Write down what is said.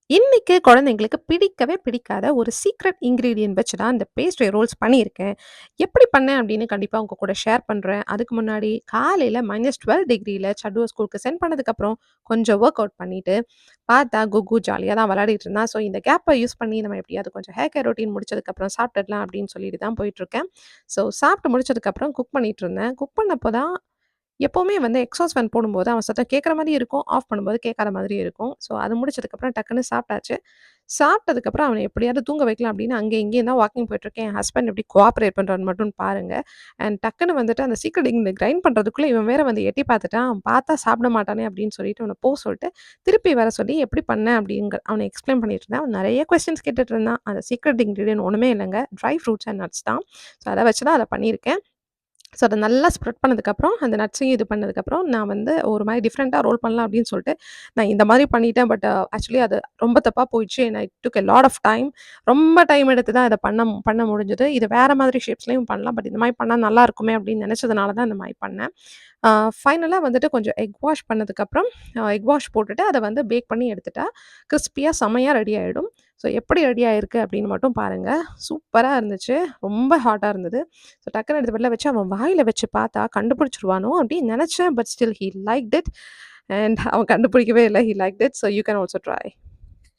இன்னைக்கு குழந்தைங்களுக்கு பிடிக்கவே பிடிக்காத ஒரு சீக்ரெட் இன்கிரீடியன்ட் வச்சு தான் இந்த பேஸ்ட்ரி ரோல்ஸ் பண்ணியிருக்கேன். எப்படி பண்ணேன் அப்படின்னு கண்டிப்பா உங்க கூட ஷேர் பண்றேன். அதுக்கு முன்னாடி காலையில -12 டிகிரில சட்டுவ ஸ்கூலுக்கு சென்ட் பண்ணதுக்கப்புறம் கொஞ்சம் வொர்க் அவுட் பண்ணிட்டு, பார்த்தா குகு ஜாலியா தான் விளையாடிட்டு இருந்தான். ஸோ இந்த கேப்ப யூஸ் பண்ணி நம்ம எப்படியாவது கொஞ்சம் ஹேர் கேர் ரொட்டீன் முடிச்சதுக்கப்புறம் சாப்பிட்டுடலாம் அப்படின்னு சொல்லிட்டு தான் போயிட்டுருக்கேன். ஸோ சாப்பிட்டு முடிச்சதுக்கப்புறம் குக் பண்ணிட்டு இருந்தேன். குக் பண்ணப்போ தான் எப்பவுமே வந்து எக்ஸாஸ்ட் ஃபேன் போடும்போது அவன் சத்தம் கேட்குற மாரி இருக்கும். ஆஃப் பண்ணும்போது கேட்காத மாதிரி இருக்கும். ஸோ அது முடிச்சதுக்கப்புறம் டக்குன்னு சாப்பிட்டாச்சு. சாப்பிட்டதுக்கப்புறம் அவன எப்படியாவது தூங்க வைக்கலாம் அப்படின்னு அங்கே இங்கேயும் தான் வாக்கிங் போயிட்டுருக்கேன். என் ஹஸ்பண்ட் எப்படி கோஆப்பரேட் பண்றான்னு மட்டும் பாருங்க. அண்ட் டக்குன்னு வந்துட்டு அந்த சீக்ரெட் இந்த கிரைண்ட் பண்றதுக்குள்ள இவன் வேற வந்து எட்டி பார்த்துட்டான். பார்த்தா சாப்பிட மாட்டானே அப்படின்னு சொல்லிட்டு அவன சொல்லிட்டு, திருப்பி வர சொல்லி எப்படி பண்ணேன் அவன எக்ஸ்ப்ளைன் பண்ணிட்டு இருந்தேன். அவன் நெறைய கொஸ்டின்ஸ் கேட்டுட்டு இருந்தான். அந்த சீக்ரெட் இன்கிரீடியன்ட் ஒண்ணுமே இல்லங்க. ட்ரை ஃப்ரூட்ஸ் அண்ட் நட்ஸ் தான். ஸோ அத வச்சு தான் அத பண்ணியிருக்கேன். ஸோ அத நல்லா ஸ்ப்ரெட் பண்ணதுக்கப்புறம், அந்த நட்ஸையும் இது பண்ணதுக்கப்புறம், நான் வந்து ஒரு மாரி டிஃப்ரெண்ட்டா ரோல் பண்ணலாம் அப்படின்னு சொல்லிட்டு, நான் இந்த மாரி பண்ணிட்டேன். பட் ஆக்சுவலி அது ரொம்ப தப்பா போயிடுச்சு. And it took a lot of time. ரொம்ப டைம் எடுத்து தான் இத பண்ண பண்ண முடிஞ்சது. இது வேற மாதிரி ஷேப்ஸ்லயும் பண்ணலாம். பட் இந்த மாரி பண்ணா நல்லா இருக்குமே அப்படின்னு நெனச்சதுனால தான் இந்த மாரி பண்ணேன். அ ஃபைனலா வந்துட்டு கொஞ்சம் எக் வாஷ் பண்ணதுக்கப்புறம், எக் வாஷ் போட்டுட்டு அத வந்து பேக் பண்ணி எடுத்துட்டா, கிரிஸ்பியா செம்மையா ரெடி ஆயிடும். ஸோ எப்படி ரெடி ஆயிருக்கு அப்படின்னு மட்டும் பாருங்க. சூப்பரா இருந்துச்சு. ரொம்ப ஹாட்டா இருந்தது. ஸோ டக்குனு எடுத்து வெளில வச்சு அவன் வாயில வச்சு பார்த்தா கண்டுபிடிச்சுருவானோ அப்படின்னு நெனச்சேன். But still he liked it. And அவன் கண்டுபிடிக்கவே இல்ல. He liked it. So you can also try.